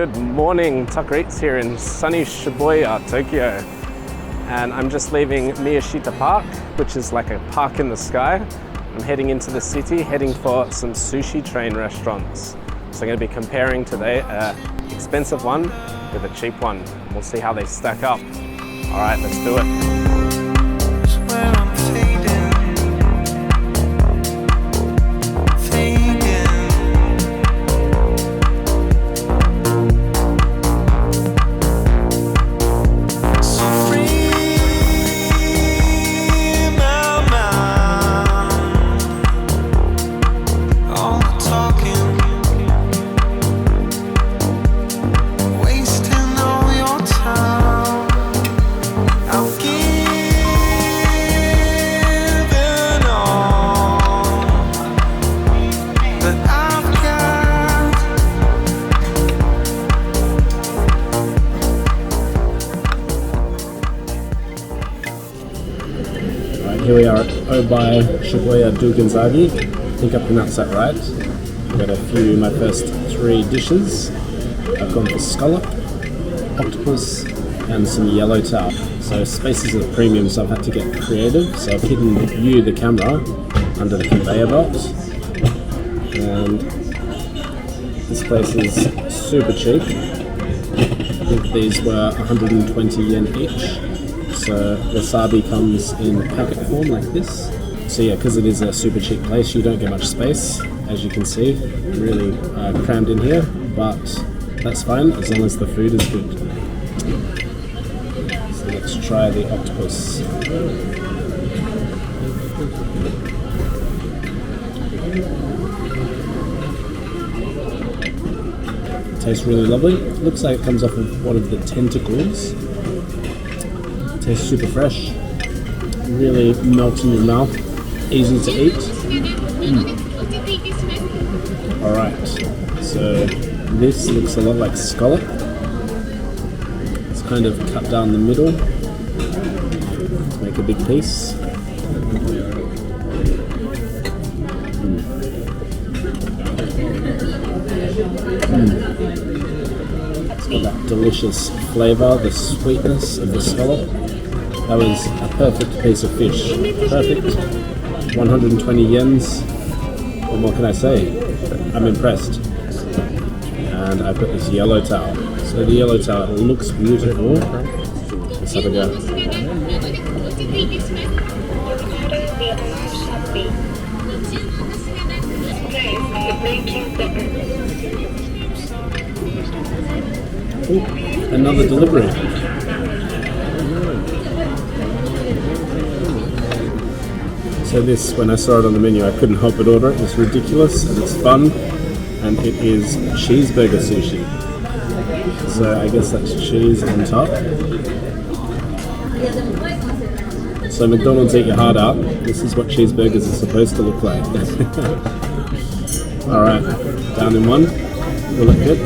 Good morning, Tucker Eats here in sunny Shibuya, Tokyo. And I'm just leaving Miyashita Park, which is like a park in the sky. I'm heading into the city, heading for some sushi train restaurants. So I'm going to be comparing today an expensive one with a cheap one. We'll see how they stack up. All right, let's do it. Here we are at Obai Shibuya Duganzagi. I think I pronounced that right. I've got my first 3 dishes. I've gone for scallop, octopus, and some yellowtail. So spaces are premium, so I've had to get creative. So I've hidden the camera under the conveyor belt. And this place is super cheap. I think these were 120 yen each. So wasabi comes in packet form like this. So yeah, because it is a super cheap place, you don't get much space, as you can see. Really crammed in here, but that's fine as long as the food is good. So let's try the octopus. It tastes really lovely. Looks like it comes off of one of the tentacles. Tastes super fresh, really melts in your mouth, easy to eat. Alright, so this looks a lot like scallop. It's kind of cut down the middle to make a big piece. It's got that delicious flavour, the sweetness of the scallop. That was a perfect piece of fish. Perfect. 120 yens. And what can I say? I'm impressed. And I've got this yellowtail. So the yellowtail looks beautiful. Let's have a go. Ooh, another delivery. So this, when I saw it on the menu, I couldn't help but order it. It's ridiculous and it's fun, and it is cheeseburger sushi. So I guess that's cheese on top. So McDonald's eat your heart out. This is what cheeseburgers are supposed to look like. Alright, down in one. Will it fit?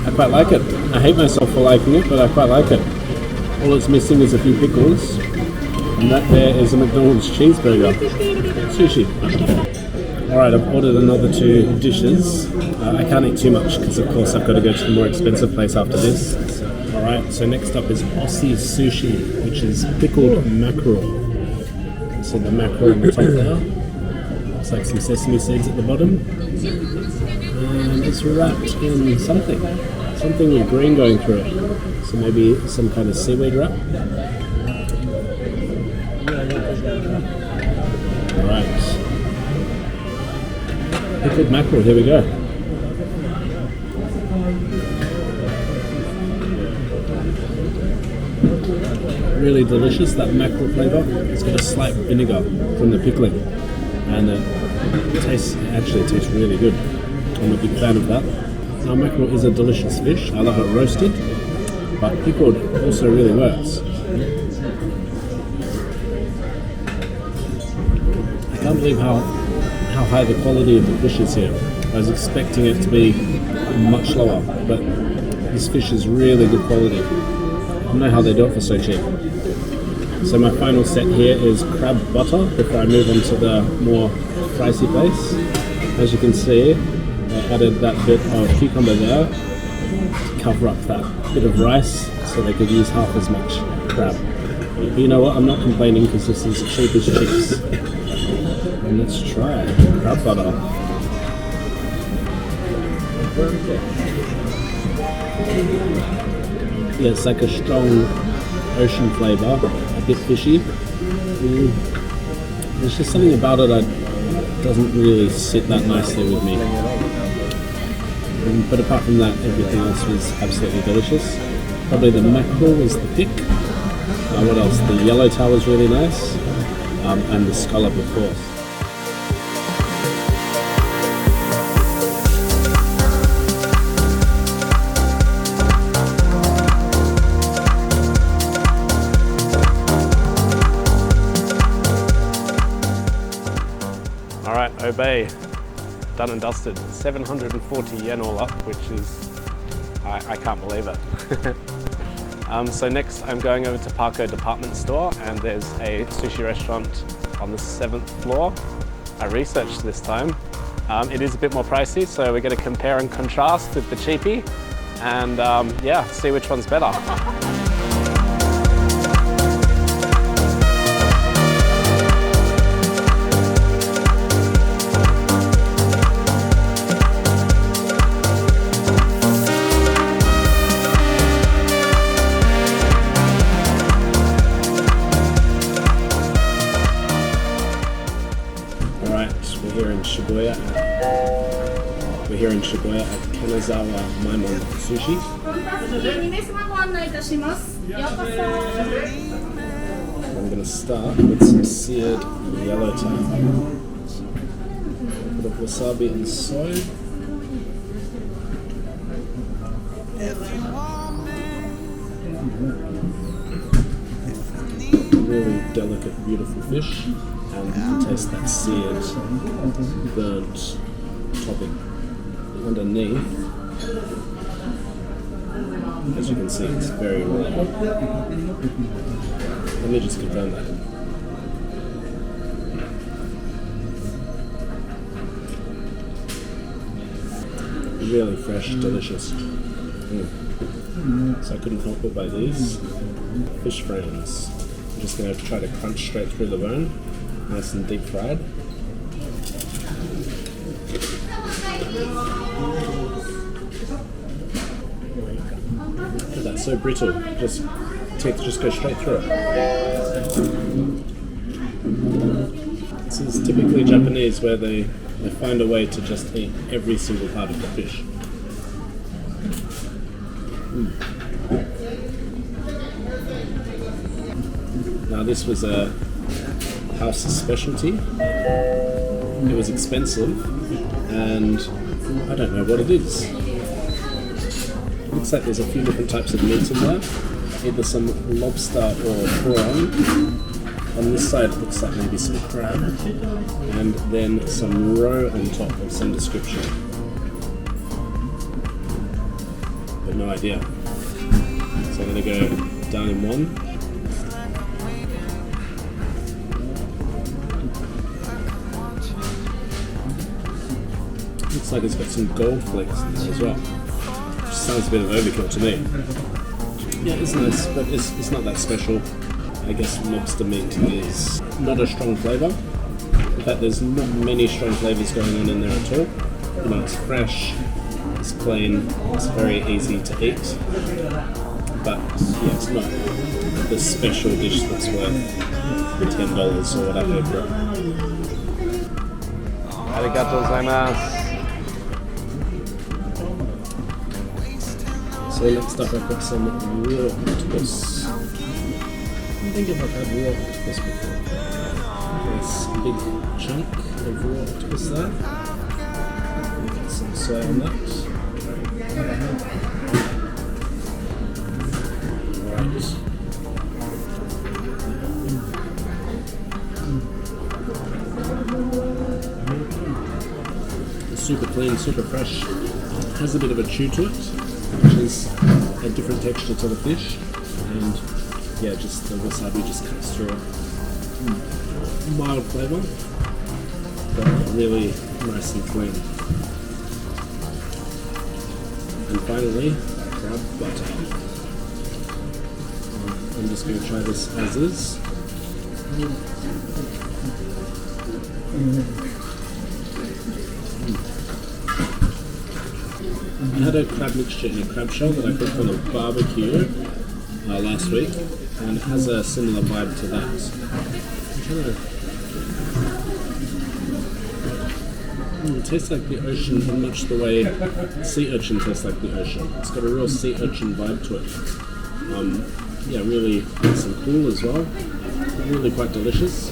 I quite like it. I hate myself for liking it, but I quite like it. All it's missing is a few pickles, and that there is a McDonald's cheeseburger. Sushi. Alright, I've ordered another 2 dishes. I can't eat too much because of course I've got to go to the more expensive place after this. Alright, so next up is Aussie Sushi, which is pickled mackerel. So the mackerel on the top there. Looks like some sesame seeds at the bottom. And it's wrapped in something with green going through it. So maybe some kind of seaweed wrap. Alright. Pickled mackerel, here we go. Really delicious, that mackerel flavour. It's got a slight vinegar from the pickling. And it actually tastes really good. I'm a big fan of that. Now mackerel is a delicious fish. I love it roasted, but pickled also really works. I can't believe how high the quality of the fish is here. I was expecting it to be much lower, but this fish is really good quality. I don't know how they do it for so cheap. So my final set here is crab butter before I move on to the more pricey base. As you can see, I added that bit of cucumber there to cover up that bit of rice so they could use half as much crab. But you know what, I'm not complaining because this is cheap as chips. And let's try crab butter. Yeah, it's like a strong ocean flavour, a bit fishy. There's just something about it that doesn't really sit that nicely with me. But apart from that, everything else was absolutely delicious. Probably the mackerel was the pick. What else? The yellowtail was really nice. And the scallop, of course. Alright, Obey, done and dusted. 740 yen all up, which is, I can't believe it. So next I'm going over to Parco department store, and there's a sushi restaurant on the 7th floor. I researched this time. It is a bit more pricey, so we're going to compare and contrast with the cheapie and yeah, see which one's better. Shibuya. We're here in Shibuya at Kanazawa Maimon Sushi. I'm going to start with some seared yellowtail. Put up wasabi and soy. Really delicate, beautiful fish. And you can taste that seared, burnt topping underneath. As you can see, it's very raw. Let me just confirm that. Really fresh, delicious. So I couldn't help but buy these fish frames. I'm just going to try to crunch straight through the bone. Nice and deep fried. Look at that, so brittle. Just teeth just go straight through it. This is typically Japanese, where they find a way to just eat every single part of the fish. Now this was a house specialty. It was expensive, and I don't know what it is. Looks like there's a few different types of meat in there, either some lobster or prawn. On this side it looks like maybe some crab, and then some roe on top of some description. But no idea. So I'm going to go down in one. Looks like it's got some gold flakes in there as well. Which sounds a bit of overkill to me. Yeah, it's nice, but it's not that special. I guess lobster meat is not a strong flavour. In fact, there's not many strong flavours going on in there at all. You know, it's fresh, it's plain, it's very easy to eat. But yeah, it's not the special dish that's worth $10 or whatever for it. Arigatou gozaimasu. So next up I've got some raw octopus. I don't think I've had raw octopus before. There's a big chunk of raw octopus there. Get some soy on that. Right. It's super clean, super fresh. It has a bit of a chew to it, which is a different texture to the fish, and yeah, just the wasabi just cuts through. Mild flavour, but really nice and clean. And finally, crab butter. I'm just going to try this as is. I had a crab mixture in a crab shell that I cooked on a barbecue last week, and it has a similar vibe to that. It tastes like the ocean in much the way sea urchin tastes like the ocean. It's got a real sea urchin vibe to it. Yeah, really nice and cool as well. Really quite delicious.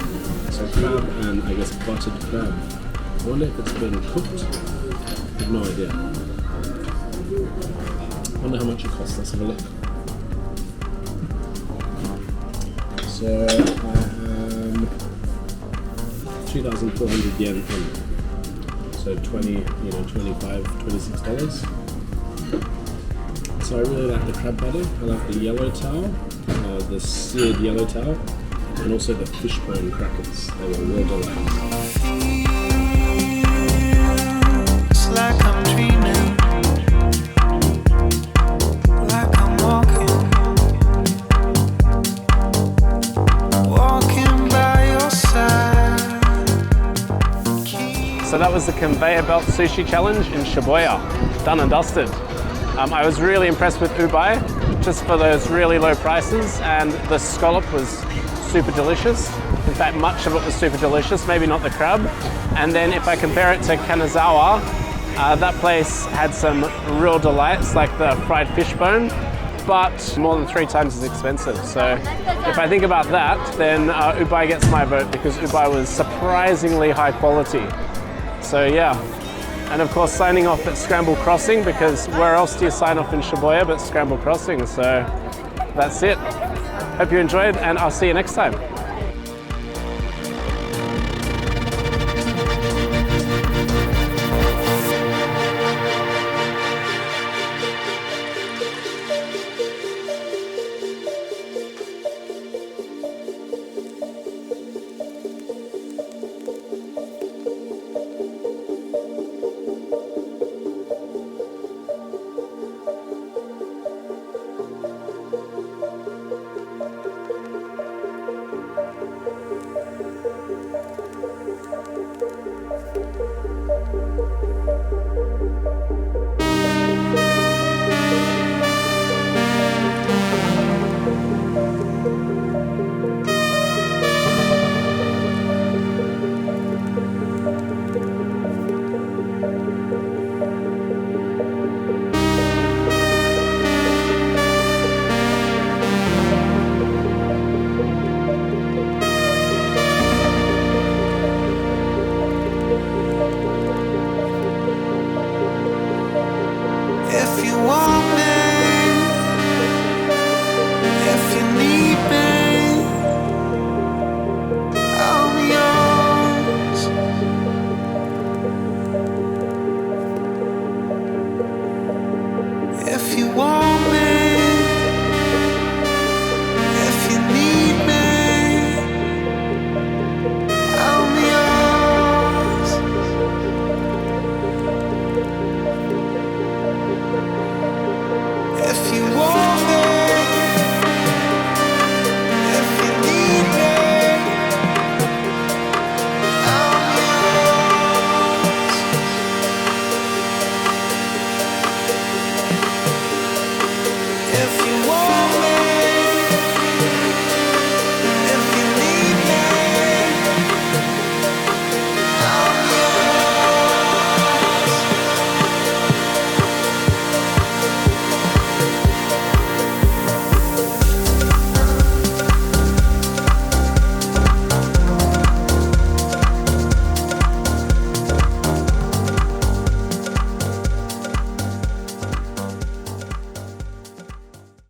So crab and I guess buttered crab. I wonder if it's been cooked. I have no idea. I wonder how much it costs. Let's have a look. So I am 2,400 yen in. So 20, $25, $26. So I really like the crab butter. I like the yellow towel, the seared yellow towel, and also the fishbone crackers. They were real delight. It's like I'm dreaming, like I'm walking by your side. So that was the Conveyorbelt Sushi Challenge in Shibuya. Done and dusted. I was really impressed with Ubai, just for those really low prices, and the scallop was super delicious. In fact, much of it was super delicious, maybe not the crab. And then if I compare it to Kanazawa, that place had some real delights, like the fried fish bone, but more than 3 times as expensive. So if I think about that, then Ubai gets my vote, because Ubai was surprisingly high quality. So yeah. And of course, signing off at Scramble Crossing, because where else do you sign off in Shibuya but Scramble Crossing? So that's it. Hope you enjoyed, and I'll see you next time.